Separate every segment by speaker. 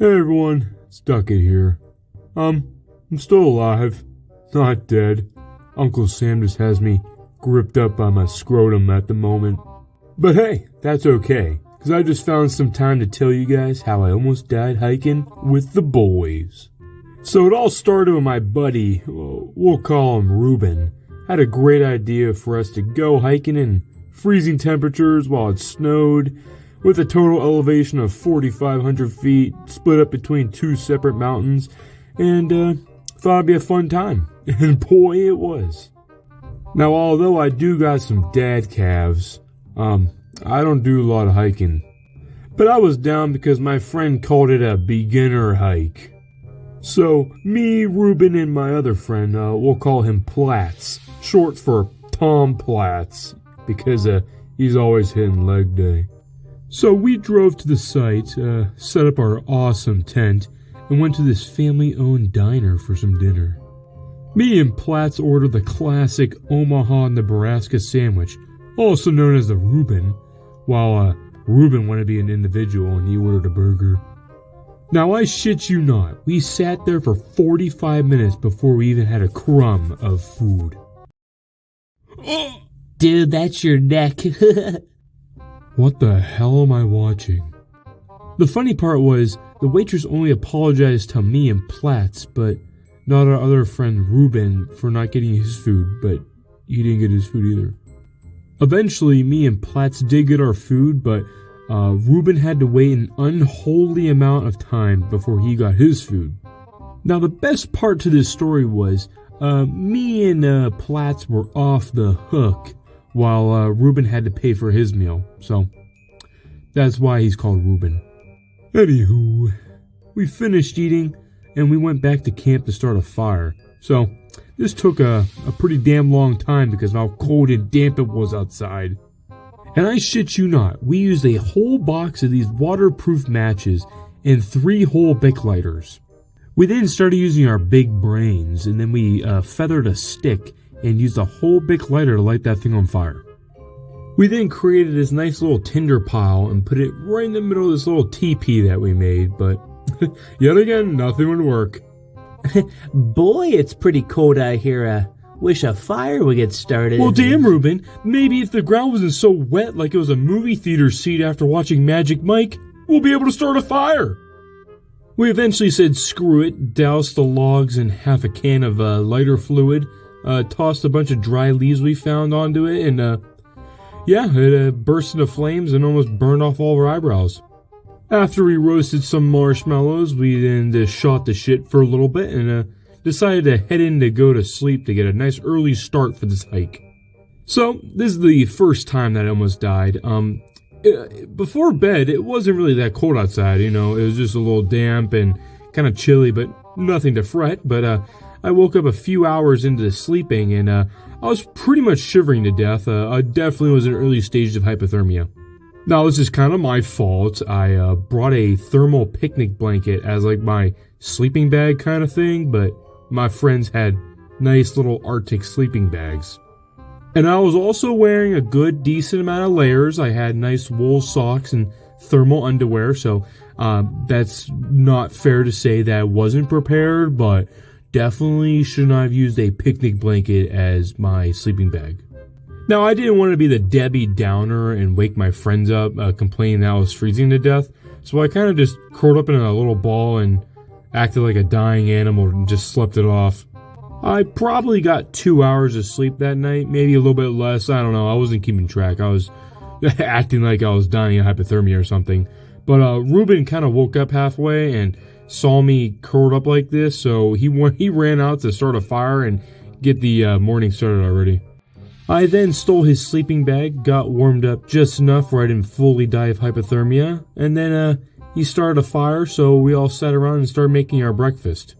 Speaker 1: Hey everyone, it's Duckut here. I'm still alive, not dead. Uncle Sam just has me gripped up by my scrotum at the moment. But hey, that's okay, because I just found some time to tell you guys how I almost died hiking with the boys. So it all started with my buddy, we'll call him Ruben, had a great idea for us to go hiking in freezing temperatures while it snowed, with a total elevation of 4,500 feet, split up between two separate mountains, and thought it'd be a fun time. And boy, it was. Now, although I do got some dad calves, I don't do a lot of hiking. But I was down because my friend called it a beginner hike. So, me, Ruben, and my other friend, we'll call him Platts, short for Tom Platts, because he's always hitting leg day. So we drove to the site, set up our awesome tent, and went to this family-owned diner for some dinner. Me and Platts ordered the classic Omaha, Nebraska sandwich, also known as the Reuben, while Ruben wanted to be an individual and he ordered a burger. Now I shit you not, we sat there for 45 minutes before we even had a crumb of food.
Speaker 2: Dude, that's your neck.
Speaker 1: What the hell am I watching? The funny part was, the waitress only apologized to me and Platts, but not our other friend Ruben for not getting his food, but he didn't get his food either. Eventually, me and Platts did get our food, but Ruben had to wait an unholy amount of time before he got his food. Now, the best part to this story was, me and Platts were off the hook, while Ruben had to pay for his meal, so that's why he's called Ruben. Anywho, we finished eating, and we went back to camp to start a fire. So this took a pretty damn long time because of how cold and damp it was outside. And I shit you not, we used a whole box of these waterproof matches and 3 whole Bic lighters. We then started using our big brains, and then we feathered a stick and used a whole Bic lighter to light that thing on fire. We then created this nice little tinder pile and put it right in the middle of this little teepee that we made, but yet again, nothing would work.
Speaker 2: Boy, it's pretty cold out here. Wish a fire would get started.
Speaker 1: Well, damn, Ruben, maybe if the ground wasn't so wet like it was a movie theater seat after watching Magic Mike, we'll be able to start a fire. We eventually said screw it, doused the logs in half a can of lighter fluid, tossed a bunch of dry leaves we found onto it, and it burst into flames and almost burned off all of our eyebrows. After we roasted some marshmallows, we then just shot the shit for a little bit and decided to head in to go to sleep to get a nice early start for this hike. So, this is the first time that I almost died. Before bed, it wasn't really that cold outside, it was just a little damp and kind of chilly, but nothing to fret, but I woke up a few hours into sleeping, and I was pretty much shivering to death. I definitely was in early stages of hypothermia. Now, this is kind of my fault. I brought a thermal picnic blanket as like my sleeping bag kind of thing, but my friends had nice little Arctic sleeping bags. And I was also wearing a good, decent amount of layers. I had nice wool socks and thermal underwear, so that's not fair to say that I wasn't prepared, but definitely should not have used a picnic blanket as my sleeping bag. Now, I didn't want to be the Debbie Downer and wake my friends up complaining that I was freezing to death, so I kind of just curled up in a little ball and acted like a dying animal and just slept it off. I probably got 2 hours of sleep that night, maybe a little bit less, I don't know, I wasn't keeping track, I was acting like I was dying of hypothermia or something. But Ruben kind of woke up halfway and saw me curled up like this, so he ran out to start a fire and get the morning started already. I then stole his sleeping bag, got warmed up just enough where I didn't fully die of hypothermia, and then he started a fire, so we all sat around and started making our breakfast.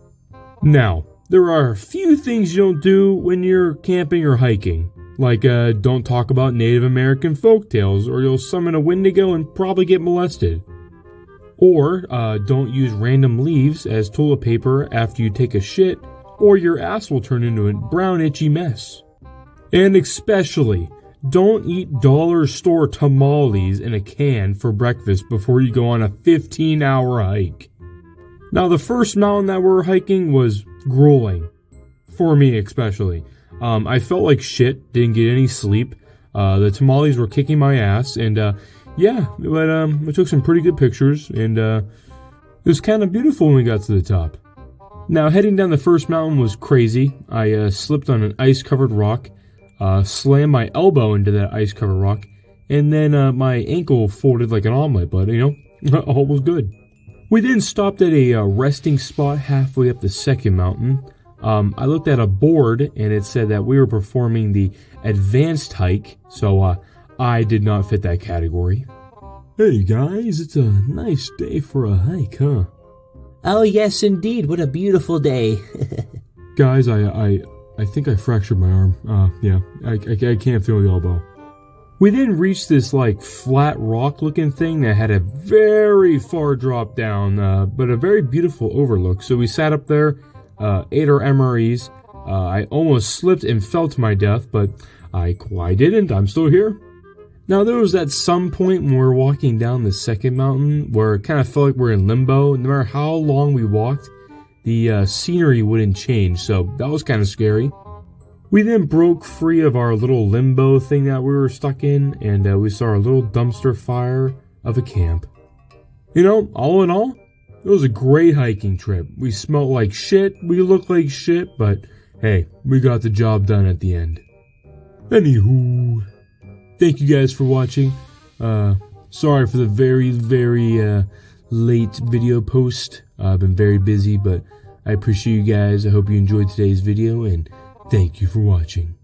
Speaker 1: Now, there are a few things you don't do when you're camping or hiking, like don't talk about Native American folktales or you'll summon a Wendigo and probably get molested. Or don't use random leaves as toilet paper after you take a shit, or your ass will turn into a brown itchy mess. And especially, don't eat dollar store tamales in a can for breakfast before you go on a 15-hour hike. Now, the first mountain that we were hiking was grueling. For me, especially. I felt like shit, didn't get any sleep. The tamales were kicking my ass, and yeah, but I took some pretty good pictures, and it was kind of beautiful when we got to the top. Now, heading down the first mountain was crazy. I slipped on an ice-covered rock, slammed my elbow into that ice-covered rock, and then my ankle folded like an omelet, but, you know, all was good. We then stopped at a resting spot halfway up the second mountain. I looked at a board, and it said that we were performing the advanced hike, so I did not fit that category. Hey guys, it's a nice day for a hike, huh?
Speaker 2: Oh yes, indeed. What a beautiful day.
Speaker 1: Guys, I think I fractured my arm. Yeah, I can't feel the elbow. We then reached this, like, flat rock-looking thing that had a very far drop down, but a very beautiful overlook. So we sat up there, ate our MREs. I almost slipped and fell to my death, but I didn't. I'm still here. Now, there was at some point when we were walking down the second mountain where it kind of felt like we were in limbo. No matter how long we walked, the scenery wouldn't change, so that was kind of scary. We then broke free of our little limbo thing that we were stuck in, and we saw a little dumpster fire of a camp. You know, all in all, it was a great hiking trip. We smelled like shit, we looked like shit, but hey, we got the job done at the end. Anywho, thank you guys for watching. Sorry for the very, very late video post. I've been very busy, but I appreciate you guys. I hope you enjoyed today's video, and thank you for watching.